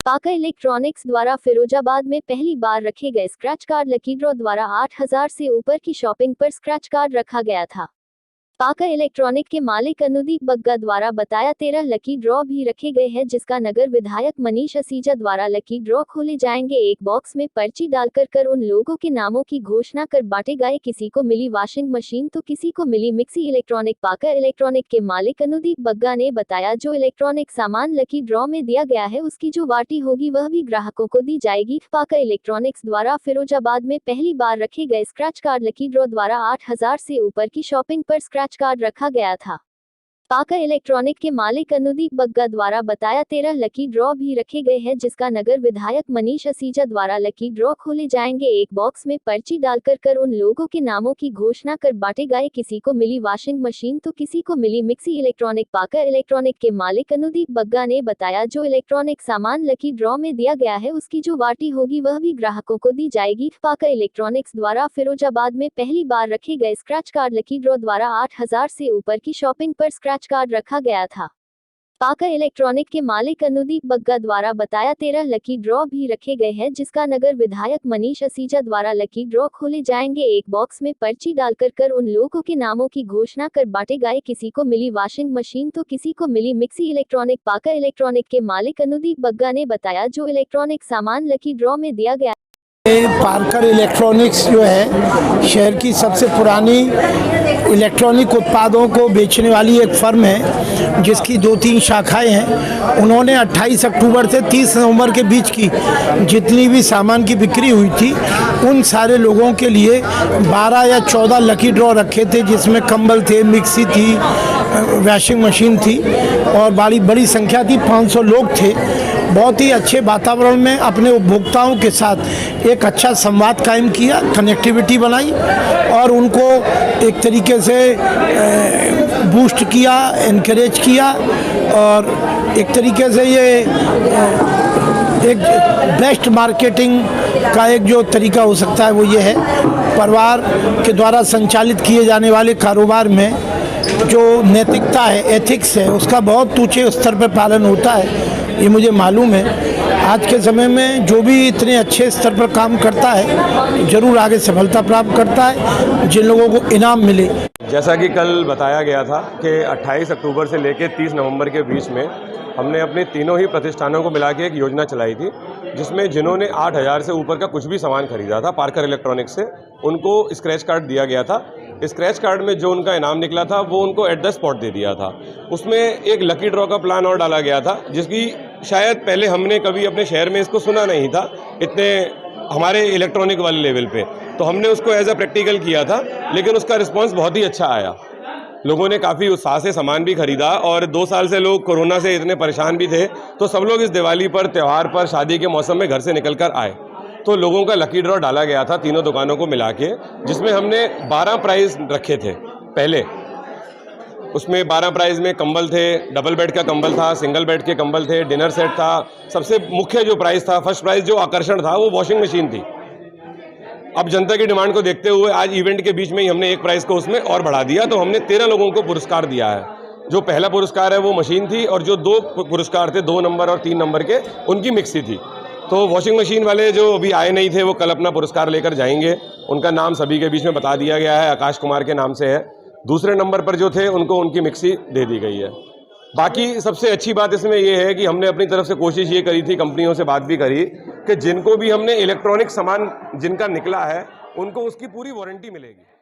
पाका इलेक्ट्रॉनिक्स द्वारा फिरोजाबाद में पहली बार रखे गए स्क्रैच कार्ड लकी ड्रॉ द्वारा 8,000 से ऊपर की शॉपिंग पर स्क्रैच कार्ड रखा गया था। पाका इलेक्ट्रॉनिक के मालिक अनुदीप बग्गा द्वारा बताया 13 लकी ड्रॉ भी रखे गए हैं, जिसका नगर विधायक मनीष असीजा द्वारा लकी ड्रॉ खोले जाएंगे। एक बॉक्स में पर्ची डालकर कर उन लोगों के नामों की घोषणा कर बांटे गए। किसी को मिली वॉशिंग मशीन तो किसी को मिली मिक्सी इलेक्ट्रॉनिक। पाका इलेक्ट्रॉनिक के मालिक अनुदीप बग्गा ने बताया, जो इलेक्ट्रॉनिक सामान लकी ड्रॉ में दिया गया है उसकी जो वाटी होगी वह भी ग्राहकों को दी जाएगी। पाका इलेक्ट्रॉनिक्स द्वारा फिरोजाबाद में पहली बार रखे गए स्क्रैच कार्ड लकी ड्रॉ द्वारा 8,000 से ऊपर की शॉपिंग पर स्क्रैच कार्ड रखा गया था। पाका इलेक्ट्रॉनिक के मालिक अनुदीप बग्गा द्वारा बताया 13 लकी ड्रॉ भी रखे गए हैं, जिसका नगर विधायक मनीष असीजा द्वारा लकी ड्रॉ खोले जाएंगे। एक बॉक्स में पर्ची डालकर कर उन लोगों के नामों की घोषणा कर बांटे गए। किसी को मिली वॉशिंग मशीन तो किसी को मिली मिक्सी इलेक्ट्रॉनिक। पाका इलेक्ट्रॉनिक के मालिक अनुदीप बग्गा ने बताया, जो इलेक्ट्रॉनिक सामान लकी ड्रॉ में दिया गया है उसकी जो वाटी होगी वह भी ग्राहकों को दी जाएगी। पाका इलेक्ट्रॉनिक्स द्वारा फिरोजाबाद में पहली बार रखे गए स्क्रैच कार्ड लकी ड्रॉ द्वारा 8,000 से ऊपर की शॉपिंग पर स्क्रैच कार्ड रखा गया था। पाका इलेक्ट्रॉनिक के मालिक अनुदीप बग्गा द्वारा बताया 13 लकी ड्रॉ भी रखे गए हैं, जिसका नगर विधायक मनीष असीजा द्वारा लकी ड्रॉ खोले जाएंगे। एक बॉक्स में पर्ची डालकर कर उन लोगों के नामों की घोषणा कर बांटे गए। किसी को मिली वॉशिंग मशीन तो किसी को मिली मिक्सी इलेक्ट्रॉनिक। पाका इलेक्ट्रॉनिक के मालिक अनुदीप बग्गा ने बताया, जो इलेक्ट्रॉनिक सामान लकी ड्रॉ में दिया गया। पार्कर इलेक्ट्रॉनिक्स जो है शहर की सबसे पुरानी इलेक्ट्रॉनिक उत्पादों को बेचने वाली एक फर्म है, जिसकी 2-3 शाखाएं हैं। उन्होंने 28 अक्टूबर से 30 नवंबर के बीच की जितनी भी सामान की बिक्री हुई थी उन सारे लोगों के लिए 12 या 14 लकी ड्रॉ रखे थे, जिसमें कंबल थे, मिक्सी थी, वॉशिंग मशीन थी और बड़ी संख्या थी। 500 लोग थे। बहुत ही अच्छे वातावरण में अपने उपभोक्ताओं के साथ एक अच्छा संवाद कायम किया, कनेक्टिविटी बनाई और उनको एक तरीके से बूस्ट किया, एनकरेज किया और एक तरीके से ये एक बेस्ट मार्केटिंग का एक जो तरीका हो सकता है वो ये है, परिवार के द्वारा संचालित किए जाने वाले कारोबार में जो नैतिकता है, एथिक्स है, उसका बहुत ऊंचे स्तर पर पालन होता है। ये मुझे मालूम है। आज के समय में जो भी इतने अच्छे स्तर पर काम करता है जरूर आगे सफलता प्राप्त करता है, जिन लोगों को इनाम मिले। जैसा कि कल बताया गया था कि 28 अक्टूबर से लेकर 30 नवंबर के बीच में हमने अपने तीनों ही प्रतिष्ठानों को मिला के एक योजना चलाई थी, जिसमें जिन्होंने 8,000 से ऊपर का कुछ भी सामान खरीदा था पार्कर इलेक्ट्रॉनिक्स से, उनको स्क्रैच कार्ड दिया गया था। स्क्रैच कार्ड में जो उनका इनाम निकला था वो उनको एट द स्पॉट दे दिया था। उसमें एक लकी ड्रॉ का प्लान और डाला गया था, जिसकी शायद पहले हमने कभी अपने शहर में इसको सुना नहीं था इतने हमारे इलेक्ट्रॉनिक वाले लेवल पे। तो हमने उसको एज अ प्रैक्टिकल किया था, लेकिन उसका रिस्पॉन्स बहुत ही अच्छा आया। लोगों ने काफ़ी उत्साह से सामान भी खरीदा और 2 साल से लोग कोरोना से इतने परेशान भी थे, तो सब लोग इस दिवाली पर, त्यौहार पर, शादी के मौसम में घर से निकल कर आए। तो लोगों का लकी ड्रॉ डाला गया था तीनों दुकानों को मिला के, जिसमें हमने 12 प्राइज़ रखे थे पहले। उसमें 12 प्राइज़ में कंबल थे, डबल बेड का कंबल था, सिंगल बेड के कंबल थे, डिनर सेट था। सबसे मुख्य जो प्राइज़ था, फर्स्ट प्राइज़ जो आकर्षण था, वो वॉशिंग मशीन थी। अब जनता की डिमांड को देखते हुए आज इवेंट के बीच में ही हमने एक प्राइज़ को उसमें और बढ़ा दिया। तो हमने 13 लोगों को पुरस्कार दिया है। जो पहला पुरस्कार है वो मशीन थी और जो 2 पुरस्कार थे 2 नंबर और 3 नंबर के, उनकी मिक्सी थी। तो वॉशिंग मशीन वाले जो अभी आए नहीं थे वो कल अपना पुरस्कार लेकर जाएंगे। उनका नाम सभी के बीच में बता दिया गया है, आकाश कुमार के नाम से है। दूसरे नंबर पर जो थे उनको उनकी मिक्सी दे दी गई है। बाकी सबसे अच्छी बात इसमें ये है कि हमने अपनी तरफ से कोशिश ये करी थी, कंपनियों से बात भी करी कि जिनको भी हमने इलेक्ट्रॉनिक सामान जिनका निकला है उनको उसकी पूरी वारंटी मिलेगी।